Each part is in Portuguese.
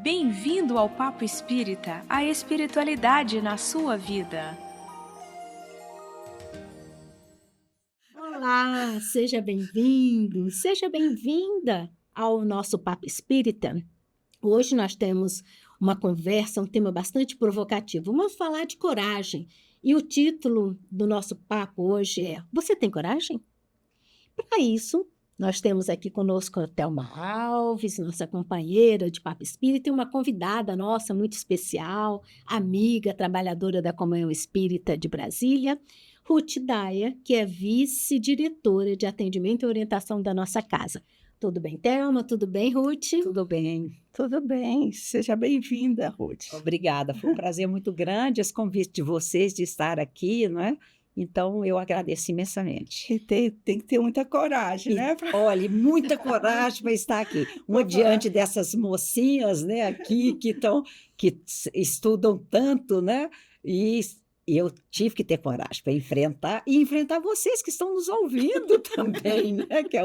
Bem-vindo ao Papo Espírita, a espiritualidade na sua vida. Olá, seja bem-vindo, seja bem-vinda ao nosso Papo Espírita. Hoje nós temos uma conversa, um tema bastante provocativo. Vamos falar de coragem. E o título do nosso papo hoje é: Você tem coragem? Para isso, nós temos aqui conosco a Thelma Alves, nossa companheira de Papo Espírita, e uma convidada nossa muito especial, amiga, trabalhadora da Comunhão Espírita de Brasília, Ruth Daia, que é vice-diretora de atendimento e orientação da nossa casa. Tudo bem, Thelma? Tudo bem, Ruth? Tudo bem. Seja bem-vinda, Ruth. Obrigada, foi um prazer muito grande esse convite de vocês de estar aqui, não é? Então, eu agradeço imensamente. E tem que ter muita coragem, né? Olha, muita coragem para estar aqui. Diante dessas mocinhas, né, aqui que estudam tanto, né? E eu tive que ter coragem para enfrentar vocês que estão nos ouvindo também, né? Que é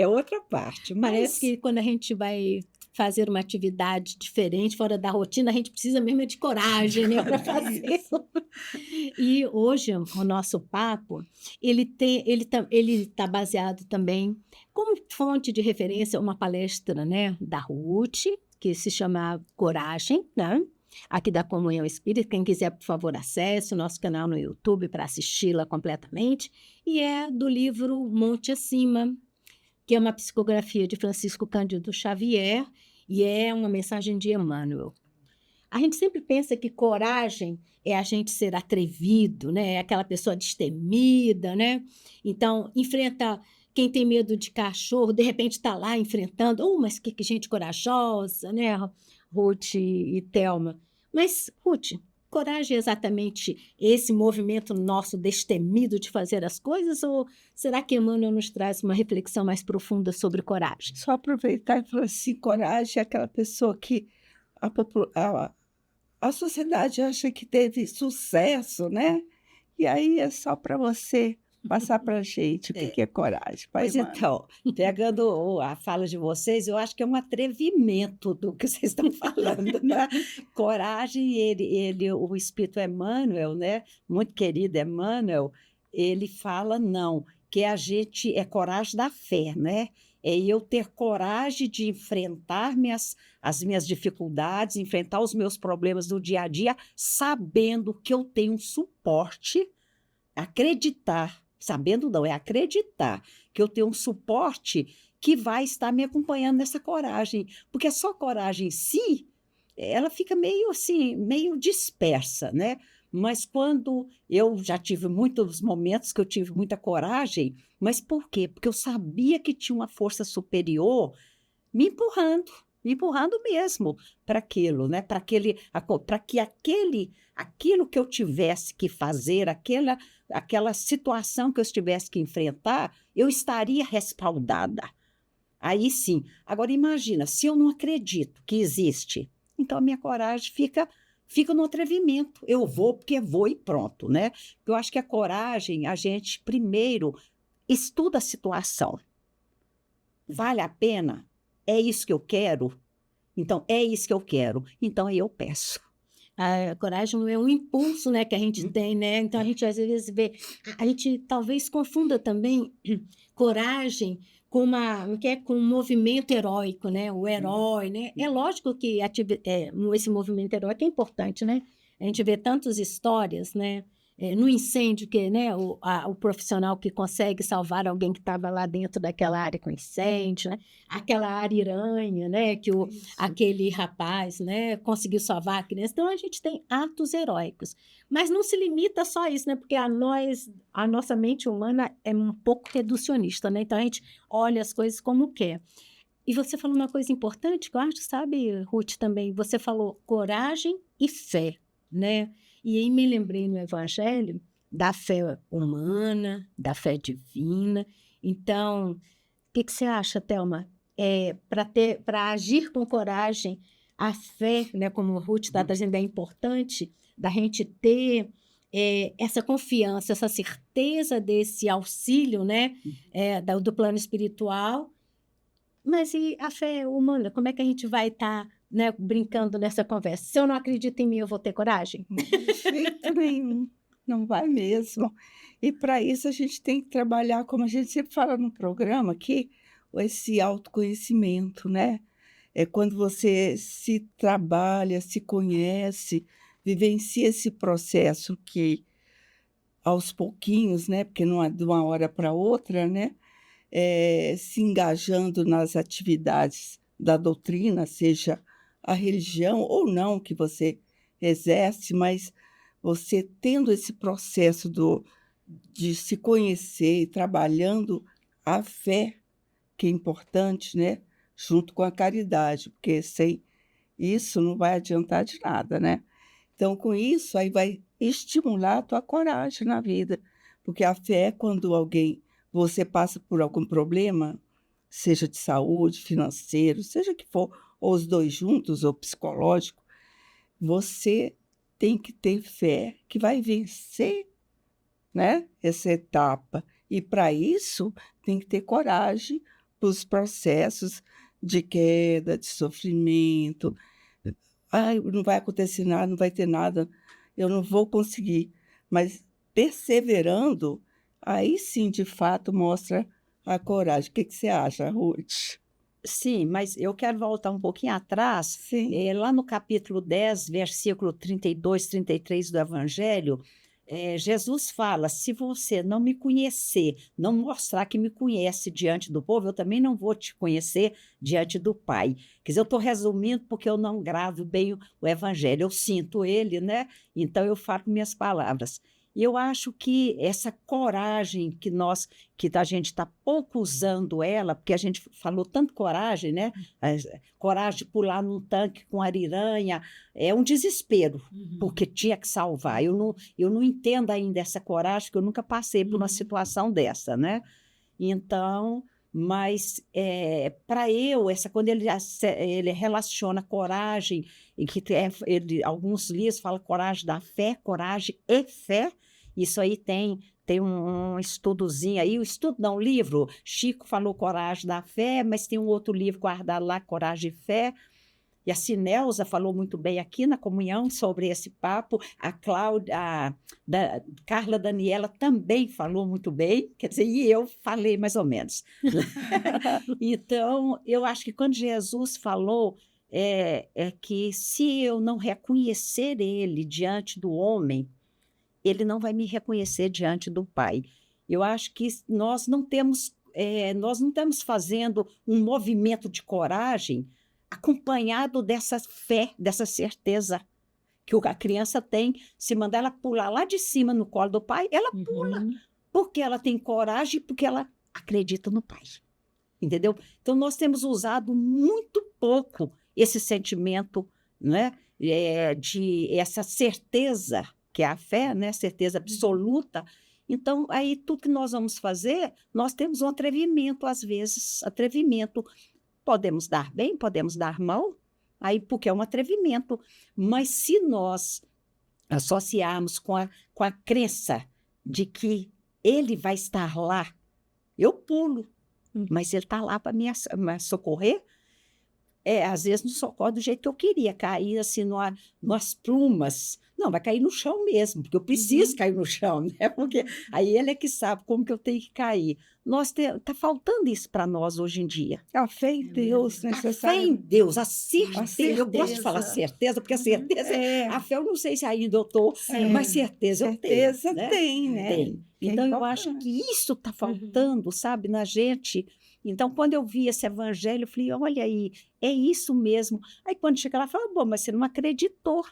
outra parte. Parece que quando a gente vai fazer uma atividade diferente, fora da rotina, a gente precisa mesmo de coragem, né, para fazer isso. E hoje o nosso papo, ele tá baseado também como fonte de referência uma palestra, né, da Ruth, que se chama Coragem, né? Aqui da Comunhão Espírita. Quem quiser, por favor, acesse o nosso canal no YouTube para assisti-la completamente. E é do livro Monte Acima, que é uma psicografia de Francisco Cândido Xavier e é uma mensagem de Emmanuel. A gente sempre pensa que coragem é a gente ser atrevido, né? É aquela pessoa destemida, né? Então, enfrenta quem tem medo de cachorro, de repente está lá enfrentando. Mas que gente corajosa, né, Ruth e Thelma? Mas, Ruth, coragem é exatamente esse movimento nosso destemido de fazer as coisas? Ou será que Emmanuel nos traz uma reflexão mais profunda sobre coragem? Só aproveitar e falar assim, coragem é aquela pessoa que a sociedade acha que teve sucesso, né? E aí é só para você passar para a gente o que é coragem. Pois então, pegando a fala de vocês, eu acho que é um atrevimento do que vocês estão falando, né? Coragem, o Espírito Emmanuel, né? Muito querido Emmanuel, ele fala não, que a gente é coragem da fé, né? É eu ter coragem de enfrentar as minhas dificuldades, enfrentar os meus problemas do dia a dia, sabendo que eu tenho um suporte, sabendo não, é acreditar que eu tenho um suporte que vai estar me acompanhando nessa coragem, porque só coragem em si, ela fica meio assim, meio dispersa, né? Mas quando eu já tive muitos momentos que eu tive muita coragem, mas por quê? Porque eu sabia que tinha uma força superior me empurrando mesmo para aquilo, né? Para que aquilo que eu tivesse que fazer, aquela situação que eu tivesse que enfrentar, eu estaria respaldada. Aí sim. Agora imagina, se eu não acredito que existe, então a minha coragem fica no atrevimento. Eu vou porque vou e pronto, né? Eu acho que a coragem, a gente primeiro estuda a situação. Vale a pena? É isso que eu quero? Então, é isso que eu quero. Então, aí eu peço. A coragem não é um impulso, né, que a gente tem, né? Então, a gente às vezes vê... A gente talvez confunda também coragem com um movimento heróico, né? O herói, né? É lógico que esse movimento heróico é importante, né? A gente vê tantas histórias, né? No incêndio, né, o profissional que consegue salvar alguém que estava lá dentro daquela área com incêndio, né? Aquela ariranha, né, que aquele rapaz, né, conseguiu salvar a criança. Então, a gente tem atos heróicos. Mas não se limita só a isso, né? Porque a nossa mente humana é um pouco reducionista, né? Então, a gente olha as coisas como quer. E você falou uma coisa importante que eu acho, sabe, Ruth, também. Você falou coragem e fé, né? E aí me lembrei no Evangelho da fé humana, da fé divina. Então, o que você acha, Thelma? Para agir com coragem, a fé, né, como a Ruth está trazendo, é importante da gente ter essa confiança, essa certeza desse auxílio, né, do plano espiritual. Mas e a fé humana? Como é que a gente vai estar né, brincando nessa conversa. Se eu não acredito em mim, eu vou ter coragem? De jeito nenhum, não vai mesmo. E para isso a gente tem que trabalhar, como a gente sempre fala no programa aqui, esse autoconhecimento, né? É quando você se trabalha, se conhece, vivencia esse processo que aos pouquinhos, né? Porque não é de uma hora para outra, né? Se engajando nas atividades da doutrina, seja a religião ou não que você exerce, mas você tendo esse processo de se conhecer e trabalhando a fé, que é importante, né? Junto com a caridade, porque sem isso não vai adiantar de nada, né? Então, com isso, aí vai estimular a tua coragem na vida, porque a fé é quando você passa por algum problema, seja de saúde, financeiro, seja que for, ou os dois juntos, ou psicológico, você tem que ter fé que vai vencer, né, essa etapa. E para isso, tem que ter coragem para os processos de queda, de sofrimento. Ai, não vai acontecer nada, não vai ter nada, eu não vou conseguir. Mas perseverando, aí sim, de fato, mostra a coragem. O que você acha, Ruth? Sim, mas eu quero voltar um pouquinho atrás, Sim. lá no capítulo 10, versículo 32, 33 do Evangelho, Jesus fala: se você não me conhecer, não mostrar que me conhece diante do povo, eu também não vou te conhecer diante do Pai. Quer dizer, eu estou resumindo porque eu não gravo bem o Evangelho, eu sinto ele, né? Então eu falo com minhas palavras. E eu acho que essa coragem que a gente está pouco usando ela, porque a gente falou tanto coragem, né? Coragem de pular num tanque com ariranha, é um desespero, porque tinha que salvar. Eu não entendo ainda essa coragem, porque eu nunca passei por uma situação dessa, né? Então, mas para eu, quando ele relaciona coragem, e que alguns livros falam coragem da fé, coragem e fé, isso aí tem um estudozinho aí, um livro, Chico falou coragem da fé, mas tem um outro livro guardado lá, coragem e fé, e a Sinelza falou muito bem aqui na comunhão sobre esse papo, a Carla Daniela também falou muito bem, quer dizer, e eu falei mais ou menos. Então, eu acho que quando Jesus falou que se eu não reconhecer ele diante do homem, ele não vai me reconhecer diante do Pai. Eu acho que nós não estamos fazendo um movimento de coragem acompanhado dessa fé, dessa certeza que a criança tem. Se mandar ela pular lá de cima no colo do pai, ela pula, porque ela tem coragem, porque ela acredita no pai. Entendeu? Então, nós temos usado muito pouco esse sentimento, né, de essa certeza, que é a fé, né, certeza absoluta. Então, aí, tudo que nós vamos fazer, nós temos um atrevimento, às vezes, podemos dar bem, podemos dar mal, aí porque é um atrevimento. Mas se nós associarmos com a crença de que ele vai estar lá, eu pulo, mas ele está lá para me socorrer, às vezes não socorre do jeito que eu queria, cair assim nas plumas. Não, vai cair no chão mesmo, porque eu preciso cair no chão, né? Porque aí ele é que sabe como que eu tenho que cair. Está faltando isso para nós hoje em dia. A fé em Deus, necessário. A fé em Deus, a certeza. Eu gosto de certeza. falar certeza, porque a certeza, a fé eu não sei se ainda eu estou, mas certeza eu tenho. Certeza né? tem, né? Tem. Que é Então, eu importante. acho que isso está faltando, sabe, na gente. Então, quando eu vi esse evangelho, eu falei, olha aí, é isso mesmo. Aí, quando chega lá, eu falo, bom, mas você não acreditou.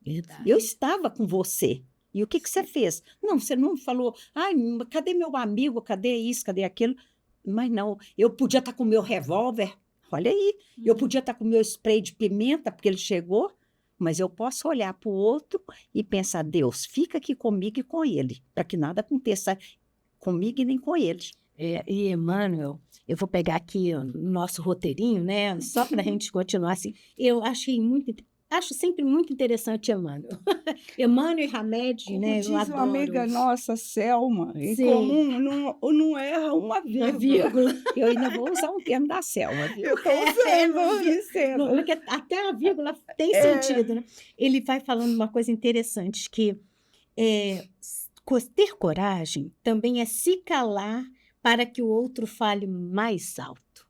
Verdade. Eu estava com você. E o que você fez? Não, você não falou, ai, cadê meu amigo? Cadê isso? Cadê aquilo? Mas não, eu podia estar com o meu revólver. Olha aí, eu podia estar com o meu spray de pimenta, porque ele chegou, mas eu posso olhar para o outro e pensar, Deus, fica aqui comigo e com ele, para que nada aconteça comigo e nem com ele. E, Emmanuel, eu vou pegar aqui o nosso roteirinho, né? Só para a gente continuar assim. Eu achei muito acho sempre muito interessante Emmanuel. Emmanuel e Hamed, Como né? Eu diz uma adoro. amiga nossa, Selma, em Sim, comum não erra uma uma vírgula. vírgula. Eu ainda vou usar um termo da Selma, viu? Eu estou usando, Vicenta. Porque até a vírgula tem É, sentido, né? Ele vai falando uma coisa interessante, que ter coragem também é se calar para que o outro fale mais alto,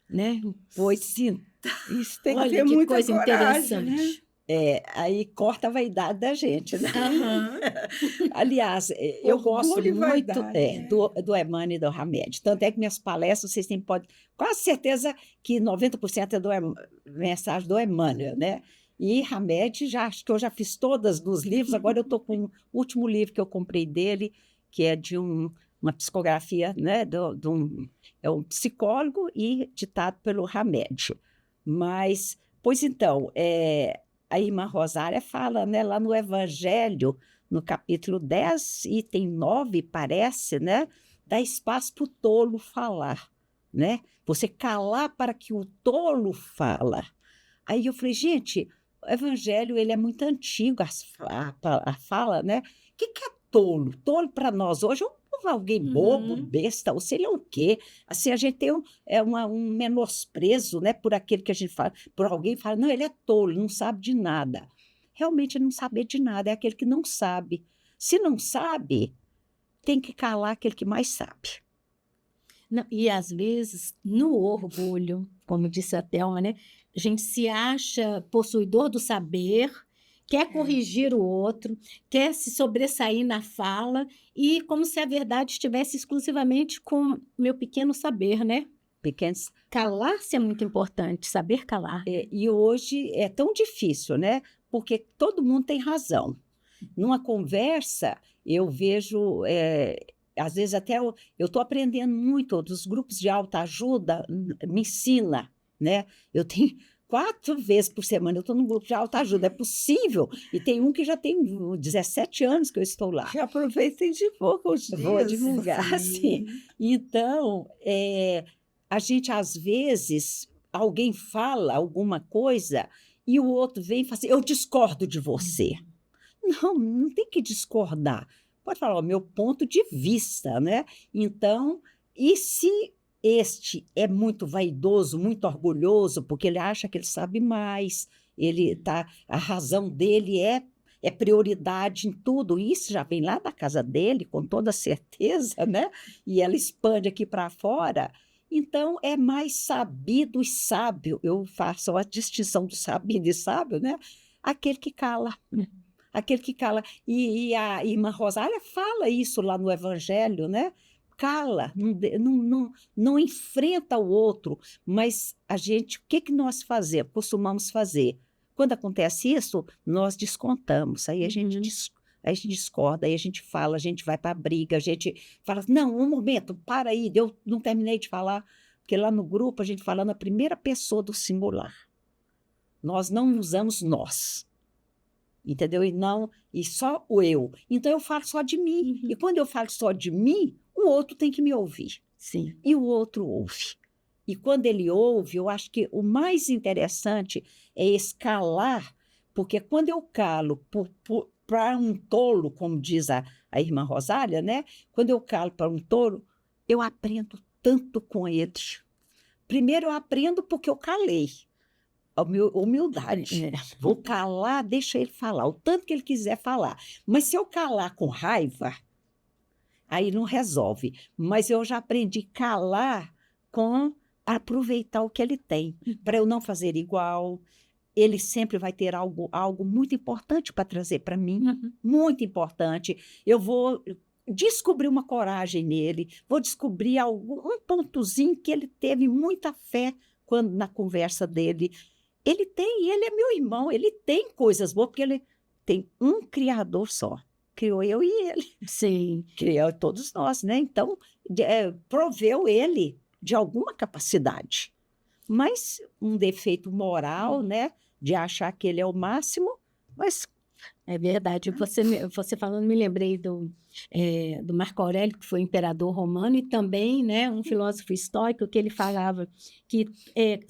né? Pois sim. isso tem que Olha ter que muita coisa coragem, né? interessante. Aí corta a vaidade da gente, né? Aham. Aliás, eu gosto Orgulho e muito vaidade, né? do Emmanuel e do Hamed. Tanto é que minhas palestras, vocês têm quase certeza que 90% é mensagem do Emmanuel, né? E Hamed, acho que eu já fiz todas dos livros, agora eu estou com o último livro que eu comprei dele, que é de uma psicografia, né? É um psicólogo e ditado pelo Hamed. Mas, pois então, a irmã Rosária fala, né, lá no Evangelho, no capítulo 10, item 9, parece, né? Dá espaço para o tolo falar, né? Você calar para que o tolo fala. Aí eu falei, gente, o Evangelho ele é muito antigo, a fala, né? O que é tolo? Tolo para nós hoje é alguém bobo, Uhum. besta, ou sei lá o quê. Assim, a gente tem um menosprezo, né, por aquele que a gente fala, por alguém fala, não, ele é tolo, não sabe de nada. Realmente não saber de nada, é aquele que não sabe. Se não sabe, tem que calar aquele que mais sabe. Não, e às vezes, no orgulho, como disse a Thelma, né? A gente se acha possuidor do saber, quer corrigir o outro, quer se sobressair na fala, e como se a verdade estivesse exclusivamente com meu pequeno saber, né? Pequenos. Calar-se é muito importante, saber calar. E hoje é tão difícil, né? Porque todo mundo tem razão. Numa conversa, eu vejo, às vezes até eu estou aprendendo muito dos grupos de autoajuda, me ensina, né? Eu tenho 4 vezes por semana, eu estou num grupo de autoajuda, é possível. E tem um que já tem 17 anos que eu estou lá. Já aproveita e divulga os dias. Vou divulgar, sim. Então, a gente, às vezes, alguém fala alguma coisa e o outro vem e fala assim, eu discordo de você. Não tem que discordar. Pode falar, o meu ponto de vista, né? Então, e se este é muito vaidoso, muito orgulhoso, porque ele acha que ele sabe mais, a razão dele é prioridade em tudo, isso já vem lá da casa dele, com toda certeza, né? E ela expande aqui para fora. Então, é mais sabido e sábio, eu faço a distinção do sabido e sábio, né? Aquele que cala. Aquele que cala. E a irmã Rosália fala isso lá no Evangelho, né? Cala, não enfrenta o outro, mas o que nós fazemos, costumamos fazer? Quando acontece isso, nós descontamos, aí a gente discorda, aí a gente fala, a gente vai para a briga, a gente fala, não, um momento, para aí, eu não terminei de falar, porque lá no grupo a gente fala na primeira pessoa do singular. Nós não usamos nós. Entendeu? E só o eu. Então, eu falo só de mim. E quando eu falo só de mim, o outro tem que me ouvir. Sim. E o outro ouve. E quando ele ouve, eu acho que o mais interessante é escalar, porque quando eu calo para um tolo, como diz a irmã Rosália, né? Quando eu calo para um tolo, eu aprendo tanto com ele. Primeiro, eu aprendo porque eu calei. Humildade. Vou calar, deixa ele falar, o tanto que ele quiser falar. Mas se eu calar com raiva, aí não resolve. Mas eu já aprendi a calar com aproveitar o que ele tem, para eu não fazer igual. Ele sempre vai ter algo muito importante para trazer para mim, muito importante. Eu vou descobrir uma coragem nele, vou descobrir um pontozinho que ele teve muita fé quando na conversa dele. Ele é meu irmão, ele tem coisas boas, porque ele tem um criador só. Criou eu e ele. Sim. Criou todos nós, né? Então, proveu ele de alguma capacidade. Mas um defeito moral, né? De achar que ele é o máximo, mas É verdade. Você falando, me lembrei do Marco Aurélio, que foi imperador romano, e também, né, um filósofo estoico, que ele falava que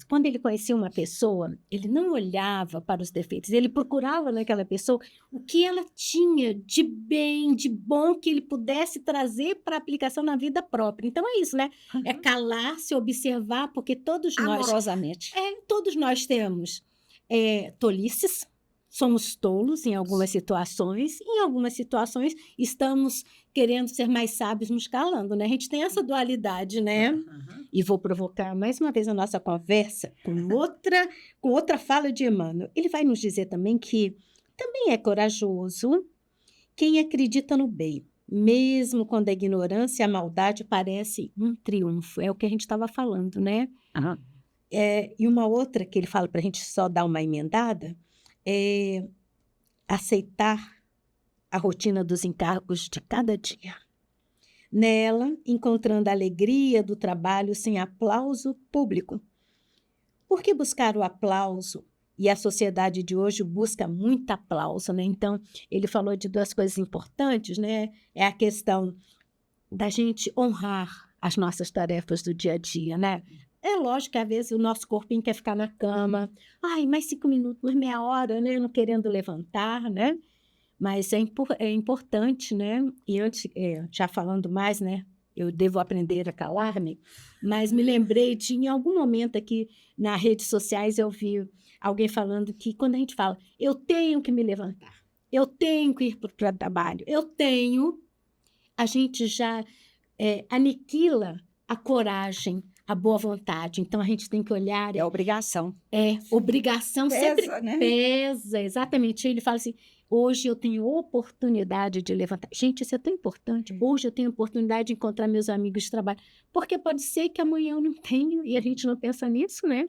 quando ele conhecia uma pessoa, ele não olhava para os defeitos, ele procurava naquela pessoa o que ela tinha de bem, de bom, que ele pudesse trazer para aplicação na vida própria. Então é isso, né? É calar-se, observar, porque Amorosamente. todos nós temos tolices. Somos tolos em algumas situações, e em algumas situações estamos querendo ser mais sábios nos calando, né? A gente tem essa dualidade, né? E vou provocar mais uma vez a nossa conversa com outra fala de Emmanuel. Ele vai nos dizer também que também é corajoso quem acredita no bem, mesmo quando a ignorância e a maldade parecem um triunfo. É o que a gente estava falando, né? Aham. E uma outra que ele fala para a gente só dar uma emendada, é aceitar a rotina dos encargos de cada dia. Nela, encontrando a alegria do trabalho sem aplauso público. Por que buscar o aplauso? E a sociedade de hoje busca muito aplauso, né? Então, ele falou de duas coisas importantes, né? É a questão da gente honrar as nossas tarefas do dia a dia, né? É lógico que às vezes o nosso corpinho quer ficar na cama. Ai, mais 5 minutos, mais meia hora, né? Não querendo levantar, né? Mas é importante, né? E antes, já falando mais, né? Eu devo aprender a calar-me, mas me lembrei de, em algum momento aqui nas redes sociais, eu vi alguém falando que quando a gente fala, eu tenho que me levantar, eu tenho que ir para o trabalho, a gente já aniquila a coragem, a boa vontade. Então, a gente tem que olhar... É obrigação. Obrigação sempre Pesa, né? pesa, exatamente. Ele fala assim, hoje eu tenho oportunidade de levantar. Gente, isso é tão importante. Hoje eu tenho oportunidade de encontrar meus amigos de trabalho. Porque pode ser que amanhã eu não tenho e a gente não pensa nisso, né?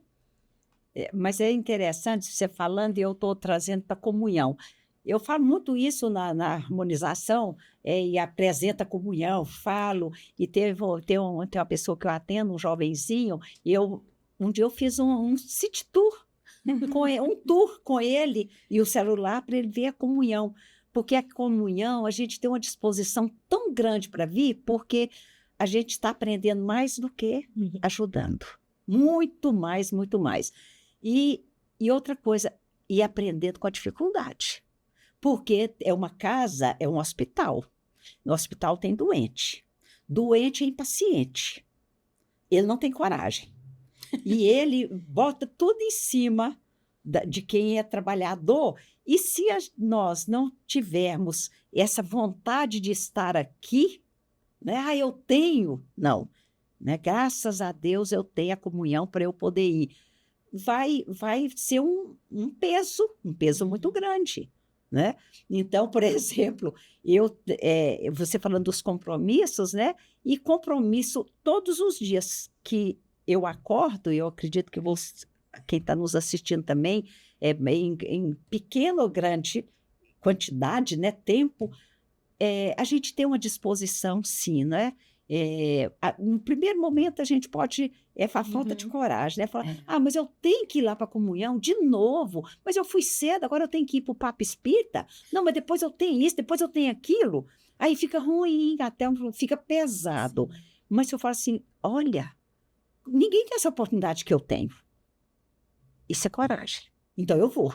Mas é interessante você falando e eu estou trazendo para a comunhão. Eu falo muito isso na harmonização e apresento a comunhão, falo. E tem uma pessoa que eu atendo, um jovenzinho, e um dia eu fiz um city tour, um tour com ele e o celular para ele ver a comunhão. Porque a comunhão, a gente tem uma disposição tão grande para vir, porque a gente está aprendendo mais do que ajudando. Muito mais, muito mais. E outra coisa, e aprendendo com a dificuldade. Porque é uma casa, é um hospital. No hospital tem doente. Doente é impaciente. Ele não tem coragem. E ele bota tudo em cima de quem é trabalhador. E se nós não tivermos essa vontade de estar aqui, né? Eu tenho. Não. Né? Graças a Deus eu tenho a comunhão para eu poder ir. Vai ser um peso muito grande. Né? Então, por exemplo, você falando dos compromissos, né? E compromisso todos os dias que eu acordo, eu acredito que quem está nos assistindo também, em pequena ou grande quantidade, né? Tempo, a gente tem uma disposição, sim, né? No primeiro momento a gente pode a falta de coragem, né? Falar, mas eu tenho que ir lá para a comunhão de novo, mas eu fui cedo, agora eu tenho que ir para o Papo Espírita, não, mas depois eu tenho isso, depois eu tenho aquilo, aí fica ruim, até fica pesado. Sim. Mas se eu falo assim, olha, ninguém tem essa oportunidade que eu tenho, isso é coragem, então eu vou.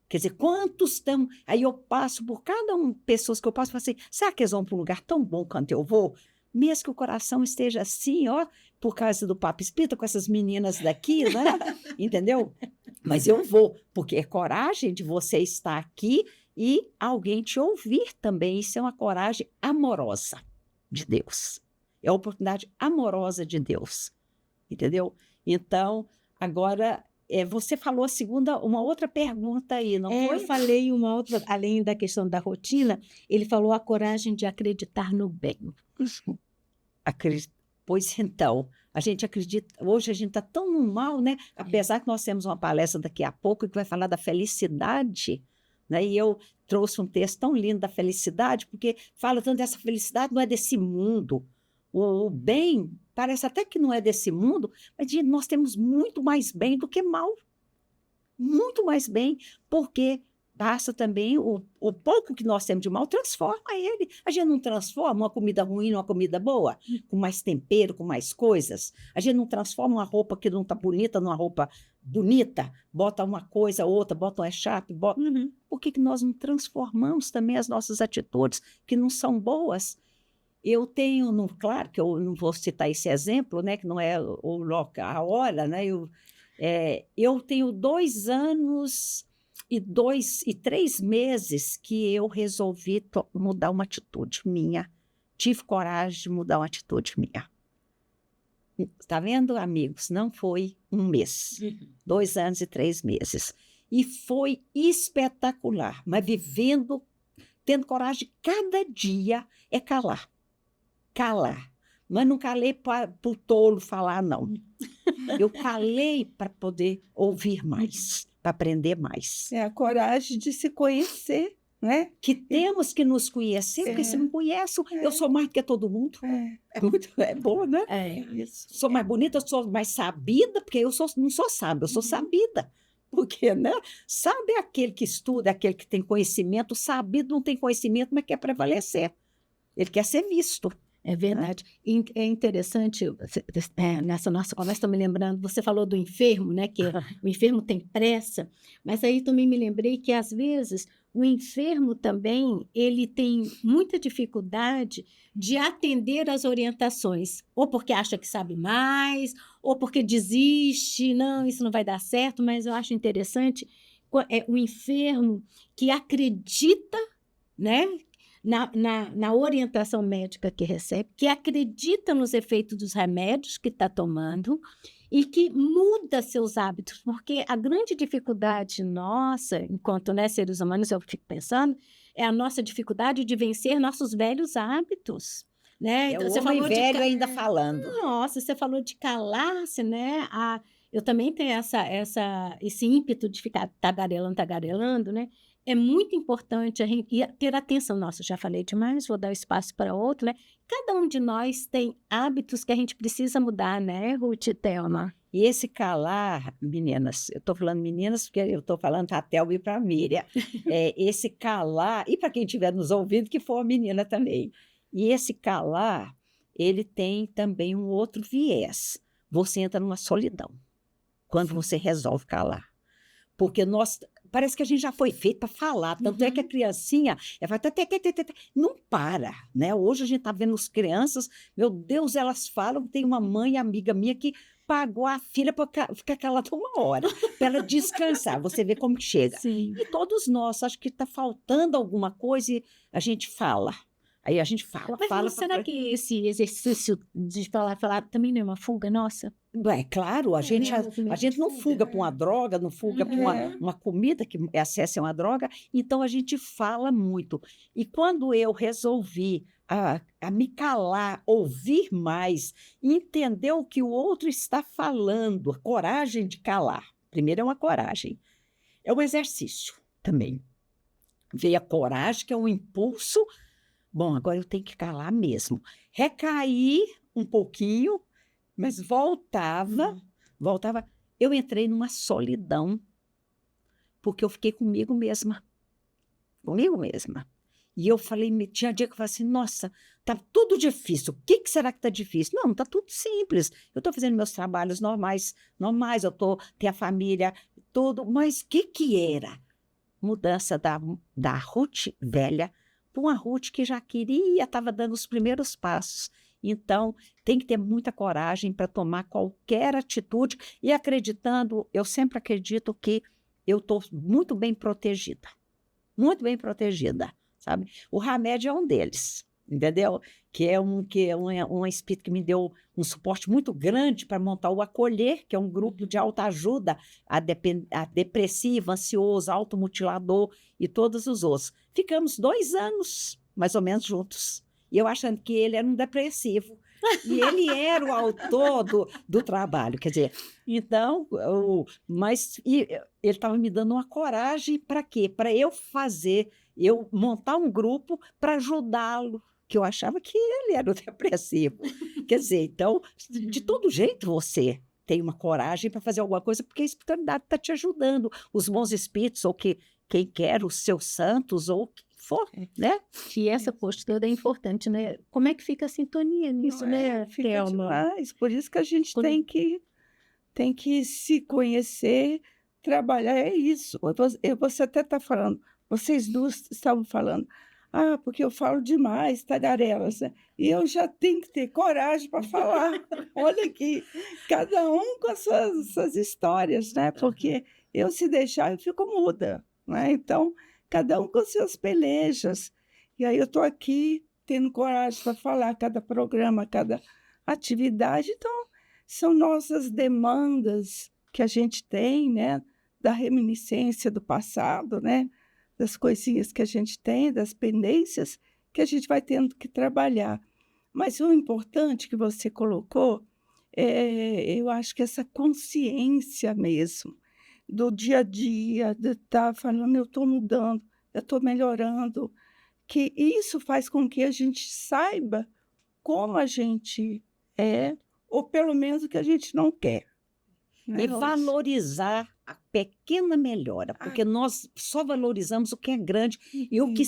Quer dizer, quantos estão... Aí eu passo por cada pessoas que eu passo e falo assim, será que eles vão para um lugar tão bom quanto eu vou? Mesmo que o coração esteja assim, ó, por causa do Papo Espírita, com essas meninas daqui, né? Entendeu? Mas eu vou, porque é coragem de você estar aqui e alguém te ouvir também. Isso é uma coragem amorosa de Deus. É a oportunidade amorosa de Deus. Entendeu? Então, agora, você falou uma outra pergunta aí, não foi? Eu falei uma outra, além da questão da rotina, ele falou a coragem de acreditar no bem. Pois então, a gente acredita, hoje a gente está tão no mal, né? Apesar que nós temos uma palestra daqui a pouco que vai falar da felicidade, né? E eu trouxe um texto tão lindo da felicidade, porque fala tanto dessa felicidade, não é desse mundo. O bem parece até que não é desse mundo, mas nós temos muito mais bem do que mal. Muito mais bem, porque passa também o pouco que nós temos de mal, transforma ele. A gente não transforma uma comida ruim numa comida boa, com mais tempero, com mais coisas. A gente não transforma uma roupa que não está bonita numa roupa bonita, bota uma coisa, outra, bota um chato, bota... Por que nós não transformamos também as nossas atitudes que não são boas? Eu tenho, claro que eu não vou citar esse exemplo, né, que não é o local, a hora, né? Eu tenho 2 anos e 3 meses que eu resolvi mudar uma atitude minha. Tive coragem de mudar uma atitude minha. Está vendo, amigos? Não foi 1 mês. 2 anos e 3 meses. E foi espetacular. Mas tendo coragem, cada dia é calar. Calar. Mas não calei para o tolo falar, não. Eu calei para poder ouvir mais, para aprender mais. É a coragem de se conhecer, né? Que temos que nos conhecer, porque se não conheço, eu sou mais do que todo mundo. É bom, né? Isso. Sou mais bonita, eu sou mais sabida, porque eu não sou sábia, eu sou sabida. Porque, né? Sabe é aquele que estuda, aquele que tem conhecimento, sabido não tem conhecimento, mas quer prevalecer. Ele quer ser visto. É verdade. E é interessante, nessa nossa conversa, estou me lembrando, você falou do enfermo, né? Que o enfermo tem pressa, mas aí também me lembrei que, às vezes, o enfermo também, ele tem muita dificuldade de atender às orientações, ou porque acha que sabe mais, ou porque desiste, não, isso não vai dar certo, mas eu acho interessante o enfermo que acredita, né? Na orientação médica que recebe, que acredita nos efeitos dos remédios que está tomando e que muda seus hábitos, porque a grande dificuldade nossa, enquanto seres humanos, eu fico pensando, é a nossa dificuldade de vencer nossos velhos hábitos. Né? Então, o homem velho ainda falando. Nossa, você falou de calar-se, né? Eu também tenho esse ímpeto de ficar tagarelando, né? É muito importante a gente ter atenção. Nossa, já falei demais, vou dar espaço para outro, né? Cada um de nós tem hábitos que a gente precisa mudar, né, Ruth e Thelma? E esse calar, meninas, eu estou falando meninas porque eu estou falando para a Thelma e para a Miriam, esse calar, e para quem estiver nos ouvindo, que for a menina também, e esse calar, ele tem também um outro viés. Você entra numa solidão quando você resolve calar. Porque parece que a gente já foi feito para falar, tanto é que a criancinha não para, né? Hoje a gente está vendo as crianças, meu Deus, elas falam, tem uma mãe amiga minha que pagou a filha para ficar calada 1 hora, para ela descansar, você vê como chega. Sim. E todos nós, acho que está faltando alguma coisa e a gente fala. Aí a gente fala. Será que esse exercício de falar também não é uma fuga nossa? É claro, a gente não fuga para uma droga, não fuga para uma comida, que acesso a uma droga, então a gente fala muito. E quando eu resolvi a me calar, ouvir mais, entender o que o outro está falando, a coragem de calar. Primeiro é uma coragem, é um exercício também. Veio a coragem, que é um impulso. Bom, agora eu tenho que calar mesmo. Recaí um pouquinho, mas voltava. Eu entrei numa solidão, porque eu fiquei comigo mesma. E eu falei, tinha dia que eu falei assim, nossa, tá tudo difícil. O que será que tá difícil? Não, tá tudo simples. Eu tô fazendo meus trabalhos normais, tenho a família, tudo. Mas o que era? Mudança da Ruth velha para uma Ruth que já estava dando os primeiros passos. Então, tem que ter muita coragem para tomar qualquer atitude e acreditando, eu sempre acredito que eu estou muito bem protegida, sabe? O remédio é um deles, entendeu? Que é um espírito que me deu um suporte muito grande para montar o Acolher, que é um grupo de autoajuda a depressivo, ansioso, automutilador e todos os outros. Ficamos 2 anos, mais ou menos, juntos. E eu achando que ele era um depressivo. E ele era o autor do trabalho. Quer dizer, então, ele estava me dando uma coragem para quê? Para eu montar um grupo para ajudá-lo, que eu achava que ele era o depressivo. Quer dizer, então, de todo jeito você tem uma coragem para fazer alguma coisa, porque a espiritualidade está te ajudando. Os bons espíritos, ou que quem quer os seus santos ou o que for, né? E essa postura é importante, né? Como é que fica a sintonia nisso, Não né, fica Thelma? demais. Por isso que a gente Quando- tem que se conhecer, trabalhar, é isso. Você até está falando, vocês duas estavam falando, porque eu falo demais, tagarelas, né? E eu já tenho que ter coragem para falar. Olha aqui, cada um com as suas histórias, né? Porque eu, se deixar, eu fico muda, né? Então, cada um com suas pelejas. E aí eu estou aqui tendo coragem para falar cada programa, cada atividade. Então, são nossas demandas que a gente tem, né? Da reminiscência do passado, né? Das coisinhas que a gente tem, das pendências que a gente vai tendo que trabalhar. Mas o importante que você colocou eu acho que essa consciência mesmo do dia a dia, de estar falando, eu estou mudando, eu estou melhorando, que isso faz com que a gente saiba como a gente é, ou pelo menos o que a gente não quer. Né, E Rose? valorizar a pequena melhora, porque nós só valorizamos o que é grande e o que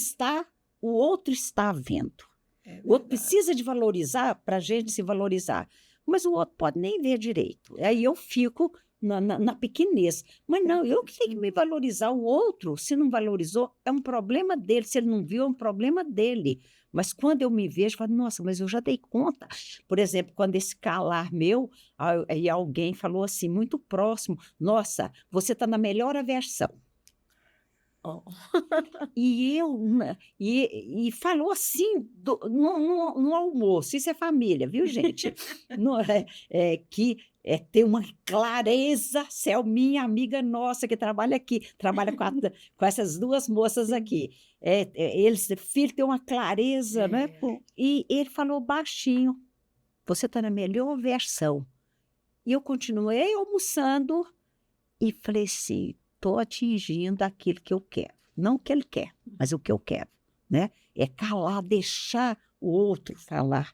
o outro está vendo. É O outro verdade. precisa de valorizar para a gente se valorizar, mas o outro pode nem ver direito. Aí eu fico na pequenez. Mas não, eu que tenho que me valorizar. O outro, se não valorizou, é um problema dele. Se ele não viu, é um problema dele. Mas quando eu me vejo, eu falo, nossa, mas eu já dei conta. Por exemplo, quando esse calar meu, aí alguém falou assim, muito próximo, nossa, você está na melhor versão. Ó. E falou assim no almoço, isso é família, viu, gente? Que tem uma clareza, Selminha, amiga nossa, que trabalha aqui, trabalha com essas duas moças aqui. Filho, tem uma clareza, né? E ele falou baixinho, você está na melhor versão. E eu continuei almoçando e falei assim, estou atingindo aquilo que eu quero. Não o que ele quer, mas o que eu quero, né? É calar, deixar o outro falar,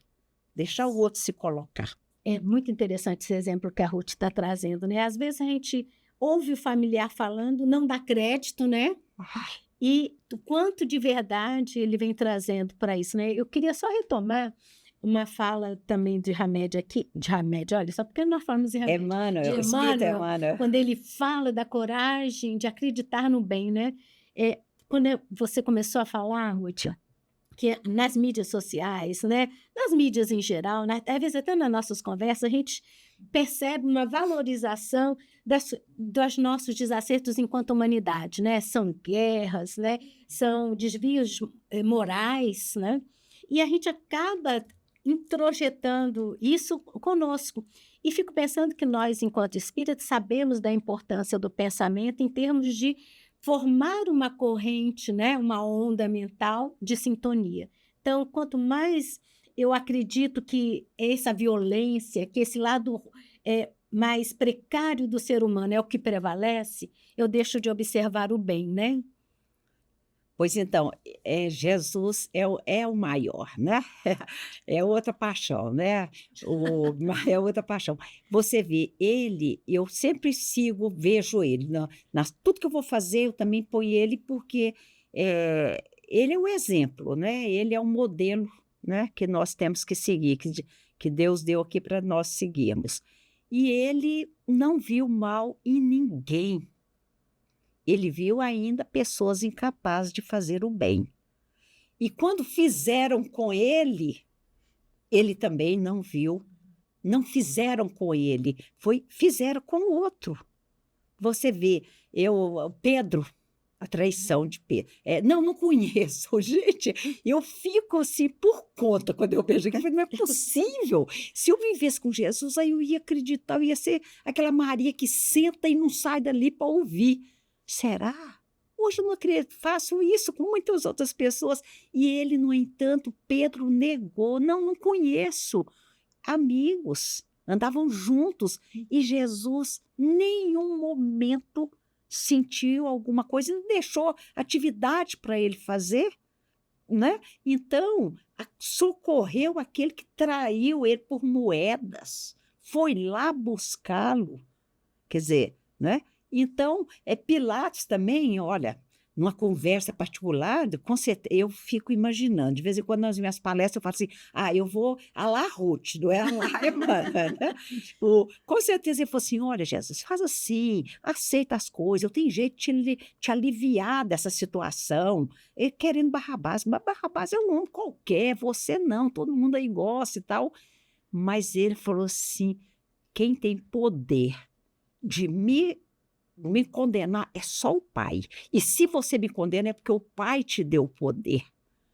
deixar o outro se colocar. É muito interessante esse exemplo que a Ruth está trazendo, né? Às vezes a gente ouve o familiar falando, não dá crédito, né? E o quanto de verdade ele vem trazendo para isso, né? Eu queria só retomar uma fala também de Hamed aqui, olha, só porque nós falamos de Hamed. Emmanuel, De Espírito Emmanuel, Emmanuel. quando ele fala da coragem de acreditar no bem, né? Quando você começou a falar, Ruth, que nas mídias sociais, né? Nas mídias em geral, às vezes até nas nossas conversas, a gente percebe uma valorização dos nossos desacertos enquanto humanidade, né? São guerras, né? São desvios morais, né? E a gente acaba introjetando isso conosco. E fico pensando que nós, enquanto espíritos, sabemos da importância do pensamento em termos de formar uma corrente, né, uma onda mental de sintonia. Então, quanto mais eu acredito que essa violência, que esse lado mais precário do ser humano é o que prevalece, eu deixo de observar o bem, né? Pois então, Jesus é o maior, né? É outra paixão, né? É outra paixão. Você vê, eu sempre vejo ele. Tudo que eu vou fazer, eu também ponho ele, porque ele é um exemplo, né? Ele é um modelo, né? Que nós temos que seguir, que Deus deu aqui para nós seguirmos. E ele não viu mal em ninguém. Ele viu ainda pessoas incapazes de fazer o bem. E quando fizeram com ele, ele também não viu. Não fizeram com ele, fizeram com o outro. Você vê, Pedro, a traição de Pedro. Não conheço, gente. Eu fico assim por conta quando eu vejo aquilo. Não é possível. Se eu vivesse com Jesus, aí eu ia acreditar, eu ia ser aquela Maria que senta e não sai dali para ouvir. Será? Hoje eu não acredito, faço isso com muitas outras pessoas. E ele, no entanto, Pedro negou. Não conheço. Amigos, andavam juntos. E Jesus, nenhum momento sentiu alguma coisa, não deixou atividade para ele fazer, né? Então, socorreu aquele que traiu ele por moedas. Foi lá buscá-lo. Quer dizer, né? Então, Pilatos também, olha, numa conversa particular, com certeza, eu fico imaginando. De vez em quando, nas minhas palestras, eu falo assim, eu vou a lá Ruth, não é a lá Emana, né? Com certeza ele falou assim, olha, Jesus, faz assim, aceita as coisas, eu tenho jeito de te aliviar dessa situação. Ele querendo Barrabás, mas Barrabás é um homem qualquer, você não, todo mundo aí gosta e tal. Mas ele falou assim, quem tem poder de me condenar é só o Pai. E se você me condena é porque o Pai te deu o poder.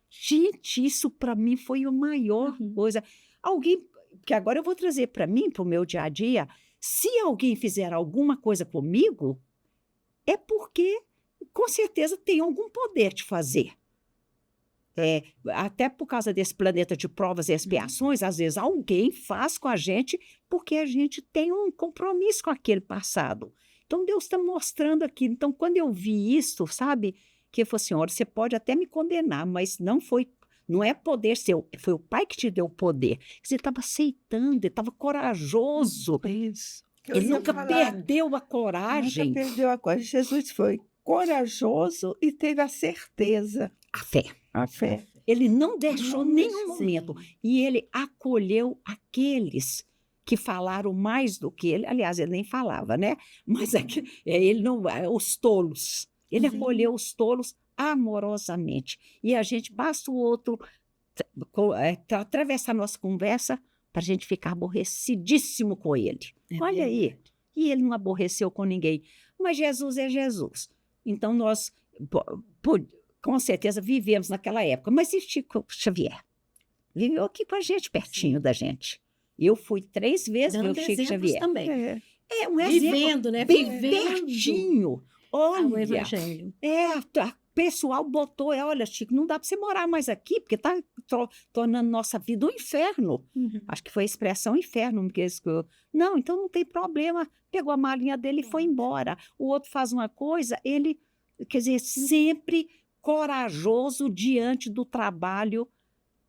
Gente, isso para mim foi a maior coisa. Alguém, que agora eu vou trazer para mim, para o meu dia a dia, se alguém fizer alguma coisa comigo, é porque com certeza tem algum poder de fazer. Até por causa desse planeta de provas e expiações, às vezes alguém faz com a gente porque a gente tem um compromisso com aquele passado. Então, Deus está mostrando aqui. Então, quando eu vi isso, sabe, que ele falou assim, olha, você pode até me condenar, mas não é poder seu, foi o Pai que te deu o poder. Você estava aceitando, ele estava corajoso. Isso. Ele nunca perdeu a coragem. Nunca perdeu a coragem. Jesus foi corajoso e teve a certeza. A fé. A fé. Ele não deixou nenhum momento. E ele acolheu aqueles que falaram mais do que ele. Aliás, ele nem falava, né? Mas ele não... Os tolos. Ele acolheu os tolos amorosamente. E a gente basta o outro atravessar a nossa conversa para a gente ficar aborrecidíssimo com ele. Olha aí. E ele não aborreceu com ninguém. Mas Jesus é Jesus. Então, nós... com certeza vivemos naquela época, mas e Chico Xavier? Viveu aqui com a gente, pertinho da gente. Eu fui 3 vezes ver o Chico Xavier. Também. É Um Vivendo, exemplo né? bem Vivendo pertinho. o Olha, Evangelho. o pessoal botou, olha, Chico, não dá para você morar mais aqui, porque está tornando nossa vida um inferno. Acho que foi a expressão inferno. Não, então não tem problema. Pegou a malinha dele e foi embora. O outro faz uma coisa, ele, quer dizer, sempre corajoso diante do trabalho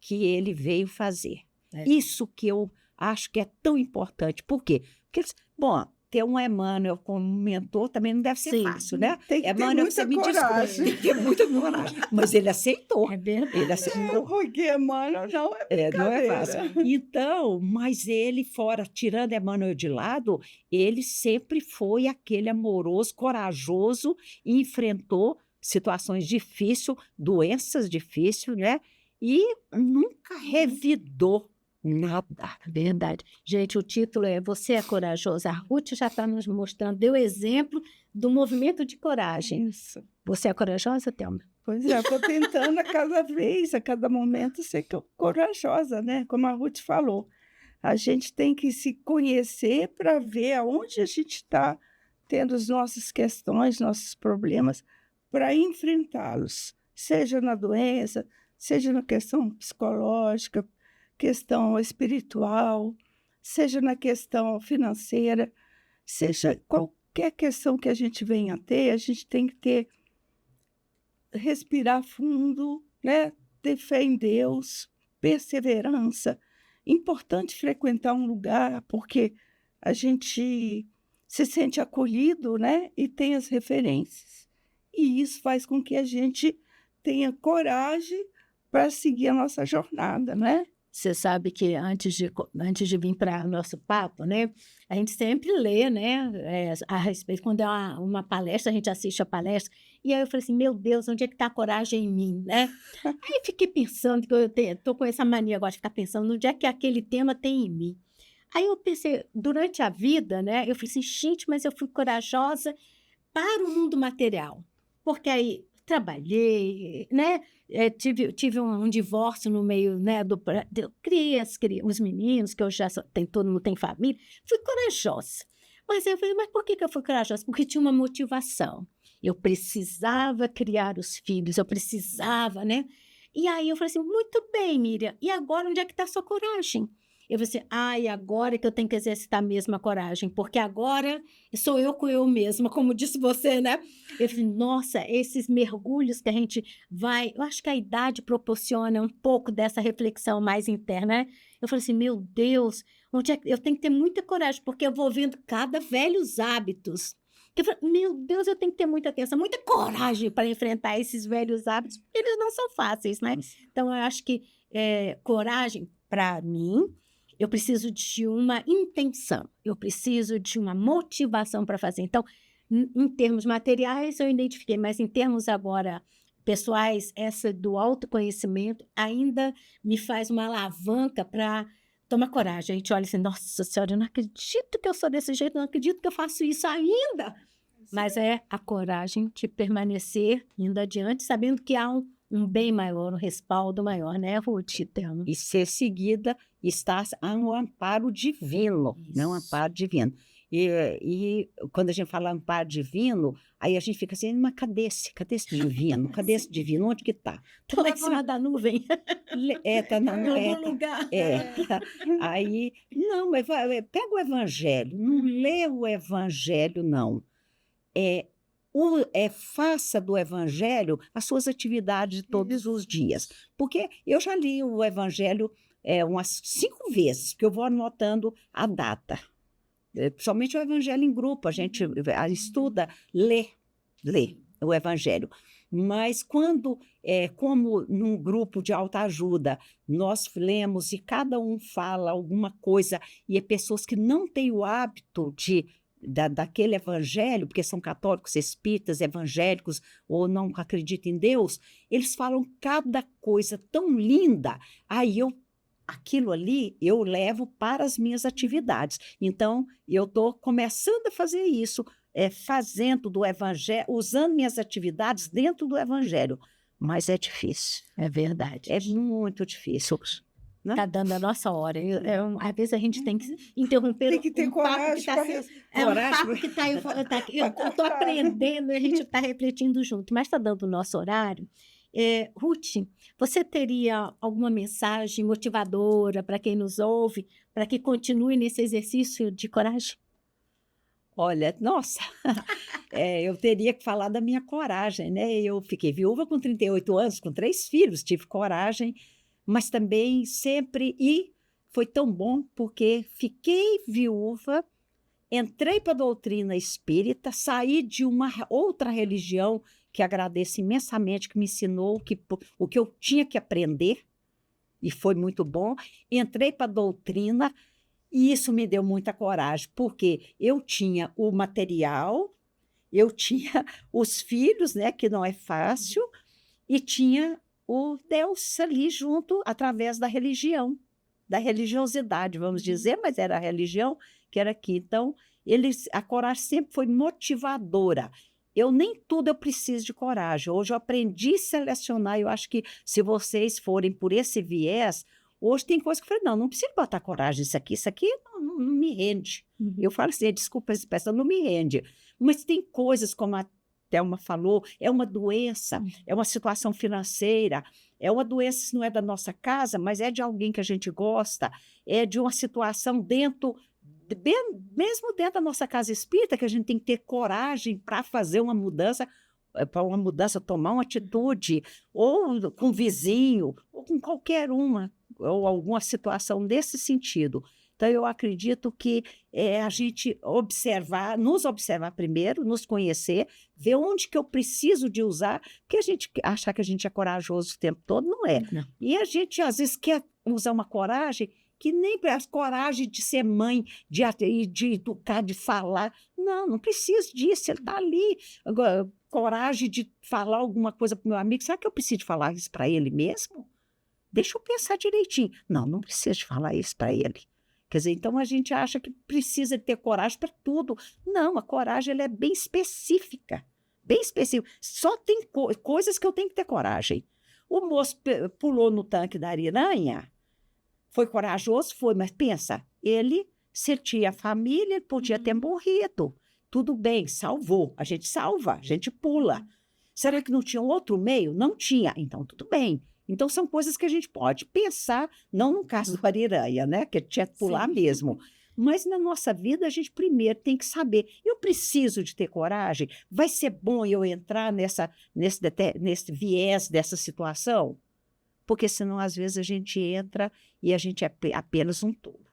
que ele veio fazer. Isso que eu acho que é tão importante. Por quê? Porque, bom, ter um Emmanuel como mentor também não deve ser fácil, né? Tem que ter Emmanuel, muita você me coragem. desculpa, tem que ter muita coragem. Mas ele aceitou. É verdade. Ele aceitou. Porque Emmanuel não é Não é brincadeira. fácil. Então, mas ele fora, tirando Emmanuel de lado, ele sempre foi aquele amoroso, corajoso, e enfrentou situações difíceis, doenças difíceis, né? E nunca revidou nada. Verdade. Gente, o título é Você é Corajosa. A Ruth já está nos mostrando, deu exemplo do movimento de coragem. Isso. Você é corajosa, Thelma? Pois é, estou tentando a cada vez, a cada momento, ser corajosa, né? Como a Ruth falou. A gente tem que se conhecer para ver aonde a gente está tendo as nossas questões, nossos problemas, para enfrentá-los. Seja na doença, seja na questão psicológica, questão espiritual, seja na questão financeira, seja qualquer questão que a gente venha a ter, a gente tem que respirar fundo, né? Ter fé em Deus, perseverança. Importante frequentar um lugar porque a gente se sente acolhido, né? E tem as referências. E isso faz com que a gente tenha coragem para seguir a nossa jornada, né? Você sabe que antes de vir para o nosso papo, né, a gente sempre lê, né, a respeito, quando é uma palestra, a gente assiste a palestra, e aí eu falei assim, meu Deus, onde é que está a coragem em mim, né? Aí fiquei pensando, que eu estou com essa mania agora de ficar pensando, onde é que aquele tema tem em mim? Aí eu pensei, durante a vida, né, eu falei assim, gente, mas eu fui corajosa para o mundo material, porque aí trabalhei, né? Tive um divórcio no meio, né? Criei os meninos, que hoje todo mundo tem família. Fui corajosa. Mas eu falei, mas por que eu fui corajosa? Porque tinha uma motivação. Eu precisava criar os filhos, eu precisava, né? E aí eu falei assim, muito bem, Miriam, e agora onde é que está a sua coragem? Eu falei assim, agora que eu tenho que exercitar a mesma coragem, porque agora sou eu com eu mesma, como disse você, né? Eu falei, nossa, esses mergulhos que a gente vai... Eu acho que a idade proporciona um pouco dessa reflexão mais interna, né? Eu falei assim, meu Deus, onde é que eu tenho que ter muita coragem, porque eu vou vendo cada velhos hábitos Que eu falo, meu Deus, eu tenho que ter muita atenção, muita coragem para enfrentar esses velhos hábitos, porque eles não são fáceis, né? Então, eu acho que coragem, para mim, eu preciso de uma intenção, eu preciso de uma motivação para fazer. Então, em termos materiais, eu identifiquei, mas em termos agora pessoais, essa do autoconhecimento ainda me faz uma alavanca para tomar coragem. A gente olha assim, nossa senhora, eu não acredito que eu sou desse jeito, não acredito que eu faço isso ainda. Mas é a coragem de permanecer indo adiante, sabendo que há um bem maior, um respaldo maior, né, Ruth? Então, E ser seguida está a um amparo divino, não Isso. amparo divino. E quando a gente fala amparo divino, aí a gente fica assim, mas cadê esse divino? Cadê esse divino? Onde que está? tô lá em cima da nuvem, Tá na, em algum lugar. tá. Aí, não, mas pega o evangelho, não lê o evangelho, não. Faça do evangelho as suas atividades de todos os dias. Porque eu já li o evangelho umas 5 vezes, porque eu vou anotando a data. Somente o evangelho em grupo, a gente estuda, lê o evangelho. Mas quando, como num grupo de autoajuda, nós lemos e cada um fala alguma coisa, e é pessoas que não têm o hábito daquele evangelho, porque são católicos, espíritas, evangélicos, ou não acreditam em Deus, eles falam cada coisa tão linda, aí aquilo ali eu levo para as minhas atividades. Então, eu estou começando a fazer isso, fazendo do evangelho, usando minhas atividades dentro do evangelho, mas é difícil, É verdade. é muito difícil. Está dando a nossa hora. Às vezes a gente tem que interromper Tem que ter um papo coragem que tá para sendo- É um papo que está eu estou aprendendo e a gente está refletindo junto, mas está dando o nosso horário. Ruth, você teria alguma mensagem motivadora para quem nos ouve, para que continue nesse exercício de coragem? Olha, nossa, eu teria que falar da minha coragem, né? Eu fiquei viúva com 38 anos, com 3 filhos, tive coragem, mas também sempre, e foi tão bom porque fiquei viúva, entrei para a doutrina espírita, saí de uma outra religião que agradeço imensamente, que me ensinou o que eu tinha que aprender, e foi muito bom. Entrei para a doutrina, e isso me deu muita coragem, porque eu tinha o material, eu tinha os filhos, né, que não é fácil, e tinha o Deus ali junto, através da religião, da religiosidade, vamos dizer, mas era a religião que era aqui. Então, a coragem sempre foi motivadora. Nem tudo eu preciso de coragem. Hoje eu aprendi a selecionar, eu acho que se vocês forem por esse viés, hoje tem coisa que eu falei, não precisa botar coragem isso aqui não me rende. Eu falo assim, desculpa essa expressão, não me rende. Mas tem coisas, como a Thelma falou, é uma doença, é uma situação financeira, é uma doença que não é da nossa casa, mas é de alguém que a gente gosta, é de uma situação mesmo dentro da nossa casa espírita, que a gente tem que ter coragem para fazer uma mudança, tomar uma atitude, ou com o vizinho, ou com qualquer uma, ou alguma situação desse sentido. Então, eu acredito que a gente nos observar primeiro, nos conhecer, ver onde que eu preciso de usar, porque a gente achar que a gente é corajoso o tempo todo, não é. Não. E a gente, às vezes, quer usar uma coragem que nem a coragem de ser mãe, de educar, de falar. Não precisa disso, ele está ali. Agora, coragem de falar alguma coisa para o meu amigo, será que eu preciso de falar isso para ele mesmo? Deixa eu pensar direitinho. Não preciso de falar isso para ele. Quer dizer, então a gente acha que precisa ter coragem para tudo. Não, a coragem ela é bem específica. Bem específica. Só tem coisas que eu tenho que ter coragem. O moço pulou no tanque da aranha. Foi corajoso? Foi, mas pensa, se tinha a família, ele podia ter morrido. Tudo bem, salvou. A gente salva, a gente pula. Será que não tinha outro meio? Não tinha. Então, tudo bem. Então, são coisas que a gente pode pensar, não no caso do Ariranha, né? Que tinha que pular mesmo. Mas na nossa vida, a gente primeiro tem que saber, eu preciso de ter coragem? Vai ser bom eu entrar nesse viés dessa situação? Porque senão, às vezes, a gente entra e a gente é apenas um tolo.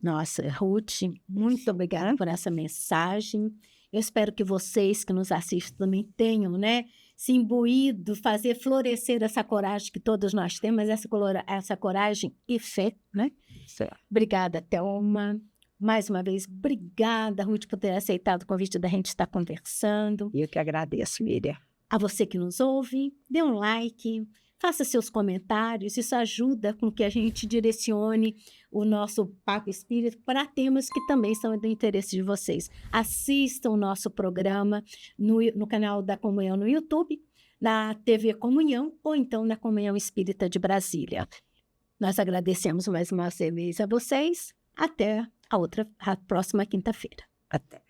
Nossa, Ruth, muito obrigada por essa mensagem. Eu espero que vocês que nos assistem também tenham, né, se imbuído, fazer florescer essa coragem que todos nós temos, essa coragem e fé, né? Certo. Obrigada, Thelma. Mais uma vez, obrigada, Ruth, por ter aceitado o convite da gente estar conversando. Eu que agradeço, Miriam. A você que nos ouve, dê um like, faça seus comentários, isso ajuda com que a gente direcione o nosso Papo Espírita para temas que também são do interesse de vocês. Assistam o nosso programa no canal da Comunhão no YouTube, na TV Comunhão ou então na Comunhão Espírita de Brasília. Nós agradecemos mais uma vez a vocês. Até a próxima quinta-feira. Até.